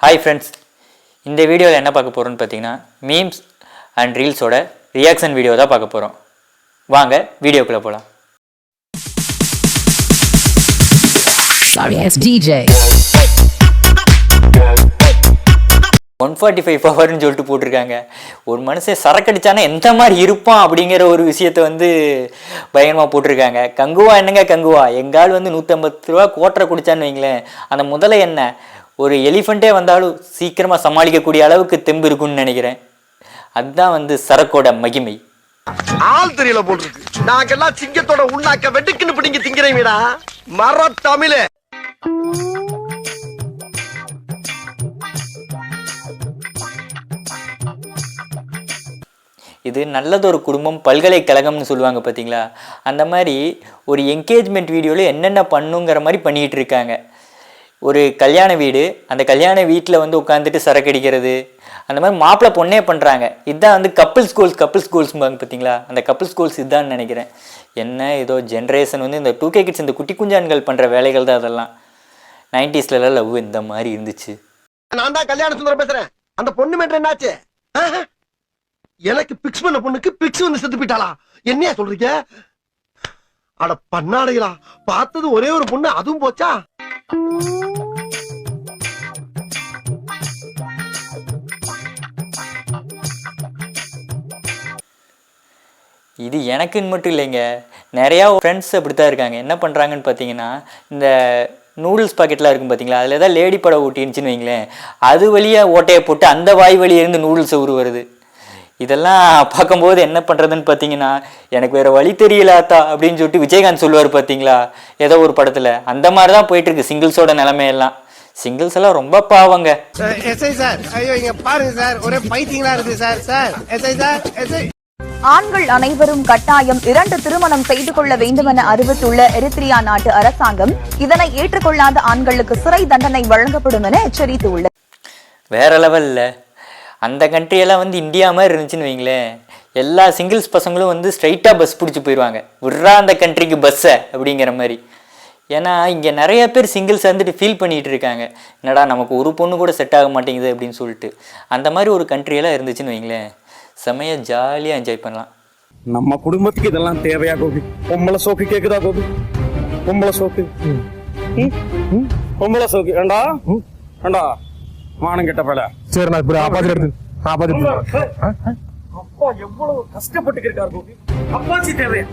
Hi friends, இந்த வீடியோவில் என்ன பார்க்க போகிறோன்னு பார்த்தீங்கன்னா மீம்ஸ் அண்ட் ரீல்ஸோட ரியாக்ஷன் வீடியோ தான் பார்க்க போகிறோம். வாங்க வீடியோக்குள்ளே போகலாம். Sorry, it's DJ. 145 பவர்னு சொல்லிட்டு போட்டிருக்காங்க. ஒரு மனுஷன் சரக்கடிச்சானா எந்த மாதிரி இருப்பான் அப்படிங்கிற ஒரு விஷயத்தை பயங்கரமாக போட்டிருக்காங்க. கங்குவா என்னங்க கங்குவா, எங்கால் 150 ரூபா கோட்டரை குடிச்சான்னு வைங்களேன், அந்த முதல்ல என்ன ஒரு எலிஃபெண்ட்டே வந்தாலும் சீக்கிரமாக சமாளிக்கக்கூடிய அளவுக்கு தெம்பு இருக்குன்னு நினைக்கிறேன். அதுதான் சரக்கோட மகிமை. ஆள் தெரியல போட்டுருக்கு. நாங்கெல்லாம் சிங்கத்தோட உண்ணாக்க வெட்டுக்குன்னு பிடிங்க திங்கிறீங்கடா மர தமிழ. இது நல்லதொரு குடும்பம் பல்கலைக்கழகம்னு சொல்லுவாங்க பார்த்தீங்களா, அந்த மாதிரி ஒரு என்கேஜ்மெண்ட் வீடியோவில் என்னென்ன பண்ணுங்கிற மாதிரி பண்ணிக்கிட்டு இருக்காங்க. ஒரு கல்யாண வீடு, அந்த கல்யாண வீட்டில் உட்காந்துட்டு சரக்கு அடிக்கிறது, அந்த மாதிரி மாப்பிள்ளை பொண்ணே பண்ணுறாங்க. இதுதான் கப்புள்ஸ் கோல்ஸ்பாங்க பார்த்தீங்களா, அந்த கப்புள்ஸ் கோல்ஸ் இதுதான் நினைக்கிறேன். என்ன ஏதோ ஜென்ரேஷன் இந்த 2K கிட்ஸ் இந்த குட்டி குஞ்சான்கள் பண்ணுற வேலைகள் தான் அதெல்லாம். 90ஸ்ல லவ் இந்த மாதிரி இருந்துச்சு. நான் தான் கல்யாண சுந்தரம் பேசுறேன். அந்த பொண்ணு மேட்டர் என்னாச்சு? எனக்கு பிக்ஸ் பண்ண பொண்ணுக்கு பிக்ஸ் செத்து போயிட்டாளா? என்னையா சொல்றீங்க? அட பண்ணாடைகளா, பார்த்தது ஒரே ஒரு பொண்ணு, அதுவும் போச்சா? இது எனக்குன்னு மட்டும் இல்லைங்க, நிறையா ஃப்ரெண்ட்ஸ் அப்படித்தான் இருக்காங்க. என்ன பண்ணுறாங்கன்னு பார்த்தீங்கன்னா, இந்த நூடுல்ஸ் பாக்கெட்லாம் இருக்கும் பார்த்தீங்களா, அதில் ஏதாவது லேடி படம் ஊட்டிருந்துச்சின்னு வைங்களேன், அது வழியாக ஓட்டையை போட்டு அந்த வாய் வழியிருந்து நூடுல்ஸை உருவுறது. இதெல்லாம் பார்க்கும்போது என்ன பண்ணுறதுன்னு பார்த்தீங்கன்னா, எனக்கு வேறு வழி தெரியலாத்தா அப்படின்னு சொல்லிட்டு விஜயகாந்த் சொல்லுவார் பார்த்தீங்களா ஏதோ ஒரு படத்தில், அந்த மாதிரி தான் போயிட்டுருக்கு சிங்கிள்ஸோட நிலைமையெல்லாம். சிங்கிள்ஸ் எல்லாம் ரொம்ப பாவங்க. எஸ்ஐ சார், ஐயோ இங்க பாருங்க சார், ஒரே பைத்தியங்களா இருக்கு sir. Sir SI sir, SI. ஆண்கள் அனைவரும் கட்டாயம் 2 திருமணம் செய்து கொள்ள வேண்டுமென அறிவித்துள்ள எரித்ரியா நாட்டு அரசாங்கம், இதனை ஏற்றுக்கொள்ளாத ஆண்களுக்கு சிறை தண்டனை வழங்கப்படும் என எச்சரித்துள்ளது. வேற லெவல்ல அந்த கண்ட்ரியெல்லாம் இந்தியா மாதிரி இருந்துச்சுன்னு வைங்களேன், எல்லா சிங்கிள்ஸ் பசங்களும் ஸ்ட்ரைட்டாக பஸ் பிடிச்சி போயிடுவாங்க, விட்றா அந்த கண்ட்ரிக்கு பஸ்ஸை அப்படிங்கிற மாதிரி. ஏன்னா இங்கே நிறைய பேர் சிங்கிள்ஸ் ஃபீல் பண்ணிகிட்டு இருக்காங்க, என்னடா நமக்கு ஒரு பொண்ணு கூட செட் ஆக மாட்டேங்குது அப்படின்னு சொல்லிட்டு. அந்த மாதிரி ஒரு கண்ட்ரியெல்லாம் இருந்துச்சுன்னு வைங்களேன், செமையா ஜாலியாக என்ஜாய் பண்ணலாம். நம்ம குடும்பத்துக்கு இதெல்லாம் தேவையா கோபி? பொம்பளை சோக்கு கேக்குதா கோபி? பொம்பளை சோக்கு பொம்பளை சோக்கு ஏண்டா ஏண்டா மானம் கெட்ட பல. சரி, நான் இப்படி ஆபாதி அப்பா எவ்வளவு கஷ்டப்பட்டு இருக்காரு கோபி. அப்பாச்சி தேவையா?